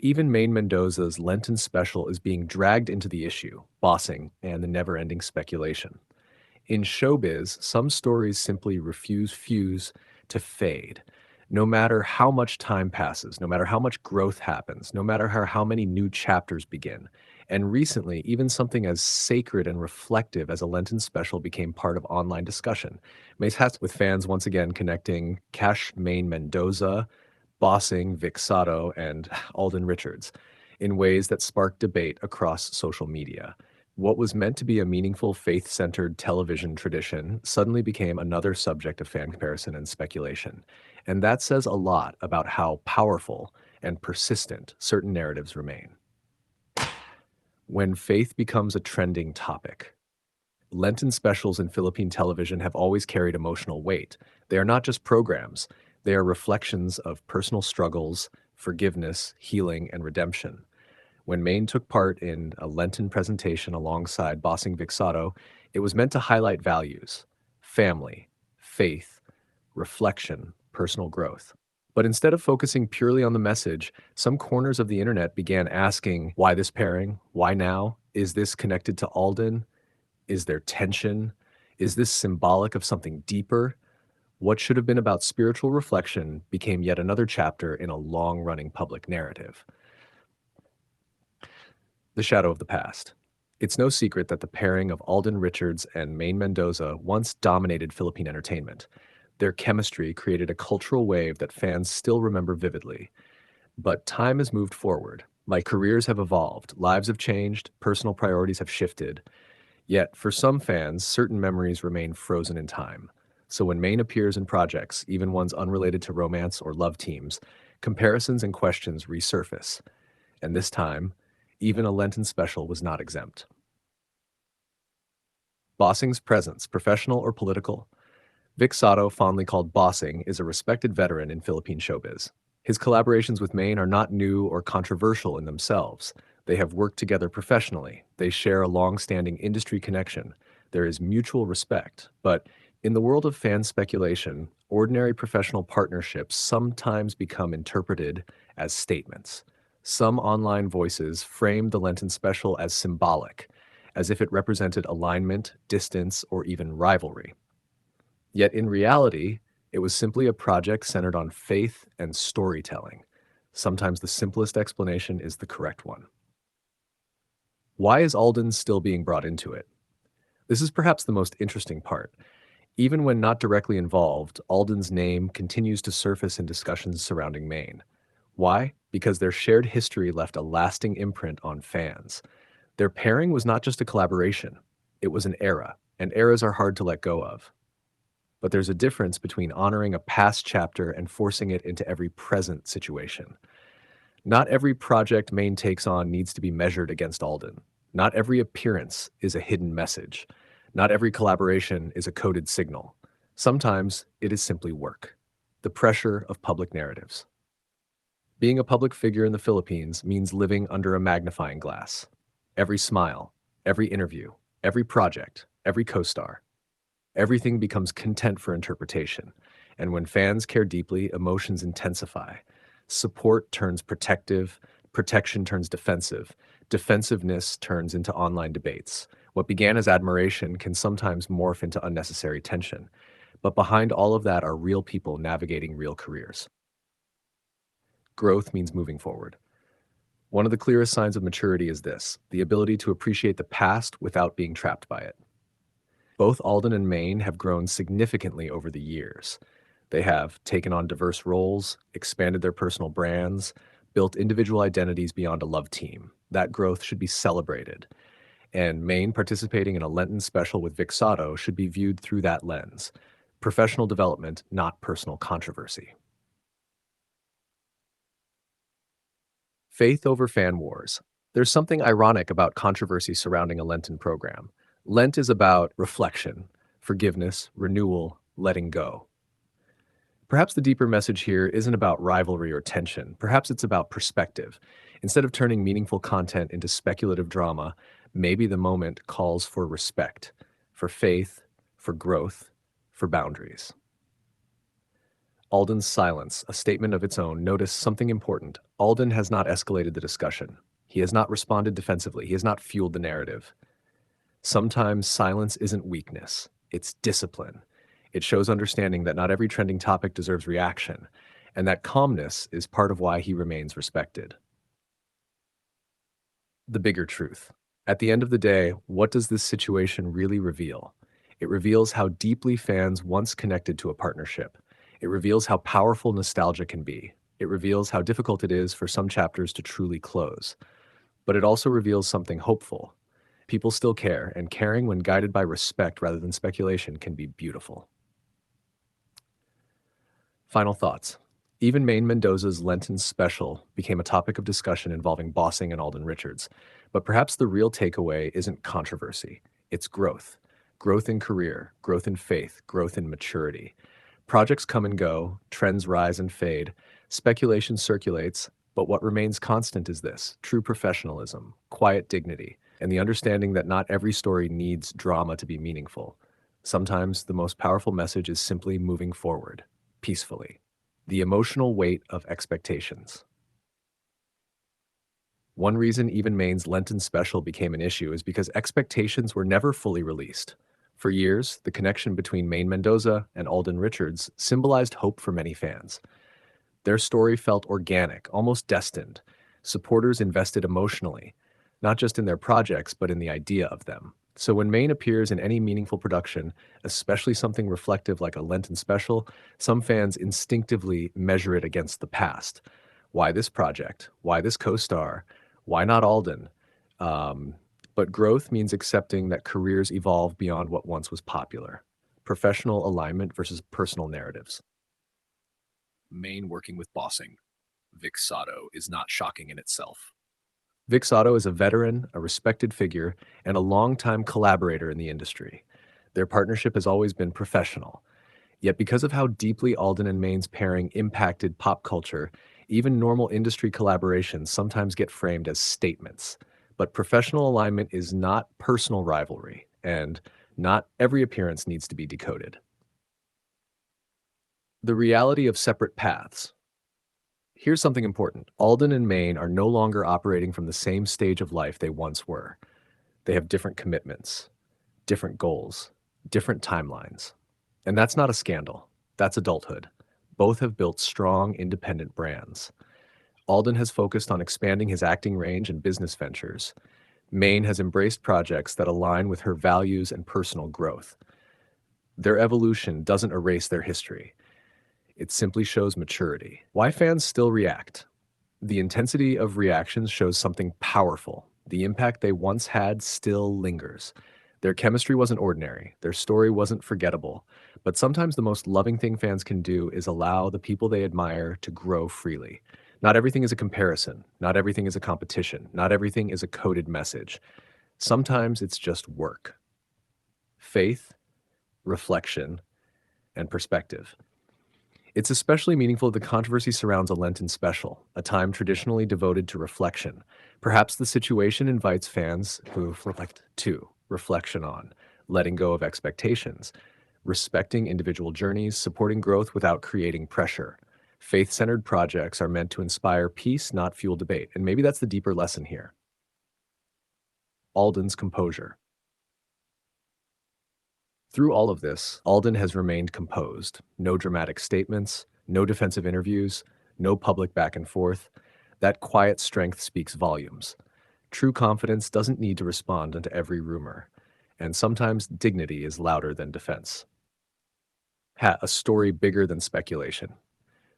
Even Maine Mendoza's Lenten Special is being dragged into the issue, bossing, and the never-ending speculation. In showbiz, some stories simply refuse to fade. No matter how much time passes, no matter how much growth happens, no matter how many new chapters begin. And recently, even something as sacred and reflective as a Lenten special became part of online discussion. Mace Hats with fans once again connecting Maine Mendoza, bossing Vic Sotto, and Alden Richards in ways that sparked debate across social media. What was meant to be a meaningful faith centered television tradition suddenly became another subject of fan comparison and speculation. And that says a lot about how powerful and persistent certain narratives remain. When faith becomes a trending topic, Lenten specials in Philippine television have always carried emotional weight. They are not just programs, they are reflections of personal struggles, forgiveness, healing, and redemption. When Maine took part in a Lenten presentation alongside Bossing Vixato, it was meant to highlight values, family, faith, reflection, personal growth. But instead of focusing purely on the message, some corners of the internet began asking, why this pairing? Why now? Is this connected to Alden? Is there tension? Is this symbolic of something deeper? What should have been about spiritual reflection became yet another chapter in a long running public narrative. The shadow of the past. It's no secret that the pairing of Alden Richards and Maine Mendoza once dominated Philippine entertainment. Their chemistry created a cultural wave that fans still remember vividly. But time has moved forward. Like careers have evolved, lives have changed, personal priorities have shifted. Yet, for some fans, certain memories remain frozen in time. So when Maine appears in projects, even ones unrelated to romance or love teams, comparisons and questions resurface. And this time, even a Lenten special was not exempt. Bossing's presence, professional or political? Vic Sotto, fondly called Bossing, is a respected veteran in Philippine showbiz. His collaborations with Maine are not new or controversial in themselves. They have worked together professionally. They share a long-standing industry connection. There is mutual respect. But in the world of fan speculation, ordinary professional partnerships sometimes become interpreted as statements. Some online voices frame the Lenten special as symbolic, as if it represented alignment, distance, or even rivalry. Yet in reality, it was simply a project centered on faith and storytelling. Sometimes the simplest explanation is the correct one. Why is Alden still being brought into it? This is perhaps the most interesting part. Even when not directly involved, Alden's name continues to surface in discussions surrounding Maine. Why? Because their shared history left a lasting imprint on fans. Their pairing was not just a collaboration, it was an era, and eras are hard to let go of. But there's a difference between honoring a past chapter and forcing it into every present situation. Not every project Maine takes on needs to be measured against Alden. Not every appearance is a hidden message. Not every collaboration is a coded signal. Sometimes it is simply work. The pressure of public narratives. Being a public figure in the Philippines means living under a magnifying glass. Every smile, every interview, every project, every co-star. Everything becomes content for interpretation. And when fans care deeply, emotions intensify. Support turns protective, protection turns defensive, defensiveness turns into online debates. What began as admiration can sometimes morph into unnecessary tension. But behind all of that are real people navigating real careers. Growth means moving forward. One of the clearest signs of maturity is this: the ability to appreciate the past without being trapped by it. Both Alden and Maine have grown significantly over the years. They have taken on diverse roles, expanded their personal brands, built individual identities beyond a love team. That growth should be celebrated. And Maine participating in a Lenten special with Vic Sotto should be viewed through that lens. Professional development, not personal controversy. Faith over fan wars. There's something ironic about controversy surrounding a Lenten program. Lent is about reflection, forgiveness, renewal, letting go. Perhaps the deeper message here isn't about rivalry or tension. Perhaps it's about perspective. Instead of turning meaningful content into speculative drama, maybe the moment calls for respect, for faith, for growth, for boundaries. Alden's silence, a statement of its own, notice something important. Alden has not escalated the discussion. He has not responded defensively. He has not fueled the narrative. Sometimes silence isn't weakness, it's discipline. It shows understanding that not every trending topic deserves reaction, and that calmness is part of why he remains respected. The bigger truth. At the end of the day, what does this situation really reveal? It reveals how deeply fans once connected to a partnership. It reveals how powerful nostalgia can be. It reveals how difficult it is for some chapters to truly close. But it also reveals something hopeful. People still care, and caring when guided by respect rather than speculation can be beautiful. Final thoughts. Even Maine Mendoza's Lenten Special became a topic of discussion involving Bossing and Alden Richards. But perhaps the real takeaway isn't controversy, it's growth. Growth in career, growth in faith, growth in maturity. Projects come and go, trends rise and fade, speculation circulates, but what remains constant is this: true professionalism, quiet dignity, and the understanding that not every story needs drama to be meaningful. Sometimes the most powerful message is simply moving forward, peacefully. The emotional weight of expectations. One reason even Maine's Lenten Special became an issue is because expectations were never fully released. For years, the connection between Maine Mendoza and Alden Richards symbolized hope for many fans. Their story felt organic, almost destined. Supporters invested emotionally, not just in their projects, but in the idea of them. So when Maine appears in any meaningful production, especially something reflective like a Lenten special, some fans instinctively measure it against the past. Why this project? Why this co-star? Why not Alden? Um, but growth means accepting that careers evolve beyond what once was popular. Professional alignment versus personal narratives. Maine working with Bossing. Vic Sotto is not shocking in itself. Vic Sotto is a veteran, a respected figure, and a longtime collaborator in the industry. Their partnership has always been professional. Yet because of how deeply Alden and Maine's pairing impacted pop culture, even normal industry collaborations sometimes get framed as statements. But professional alignment is not personal rivalry, and not every appearance needs to be decoded. The reality of separate paths. Here's something important. Alden and Maine are no longer operating from the same stage of life they once were. They have different commitments, different goals, different timelines. And that's not a scandal. That's adulthood. Both have built strong, independent brands. Alden has focused on expanding his acting range and business ventures. Maine has embraced projects that align with her values and personal growth. Their evolution doesn't erase their history. It simply shows maturity. Why fans still react? The intensity of reactions shows something powerful. The impact they once had still lingers. Their chemistry wasn't ordinary, their story wasn't forgettable. But sometimes the most loving thing fans can do is allow the people they admire to grow freely. Not everything is a comparison, not everything is a competition, not everything is a coded message. Sometimes it's just work, faith, reflection, and perspective. It's especially meaningful if the controversy surrounds a Lenten special, a time traditionally devoted to reflection. Perhaps the situation invites fans who reflect to reflection on, letting go of expectations, respecting individual journeys, supporting growth without creating pressure. Faith-centered projects are meant to inspire peace, not fuel debate. And maybe that's the deeper lesson here. Alden's composure. Through all of this, Alden has remained composed. No dramatic statements, no defensive interviews, no public back and forth. That quiet strength speaks volumes. True confidence doesn't need to respond to every rumor, and sometimes dignity is louder than defense. A story bigger than speculation.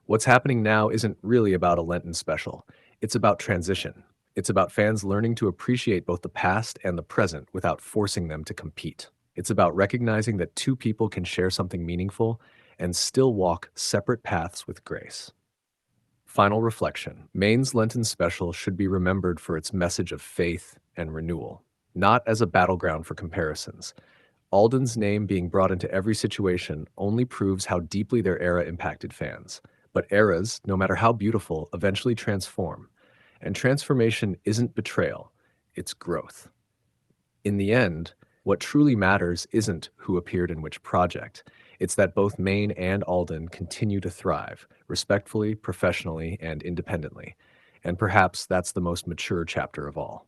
What's happening now isn't really about a Lenten special. It's about transition. It's about fans learning to appreciate both the past and the present without forcing them to compete. It's about recognizing that two people can share something meaningful and still walk separate paths with grace. Final reflection. Maine's Lenten Special should be remembered for its message of faith and renewal, not as a battleground for comparisons. Alden's name being brought into every situation only proves how deeply their era impacted fans. But eras, no matter how beautiful, eventually transform. And transformation isn't betrayal, it's growth. In the end, what truly matters isn't who appeared in which project. It's that both Maine and Alden continue to thrive, respectfully, professionally, and independently. And perhaps that's the most mature chapter of all.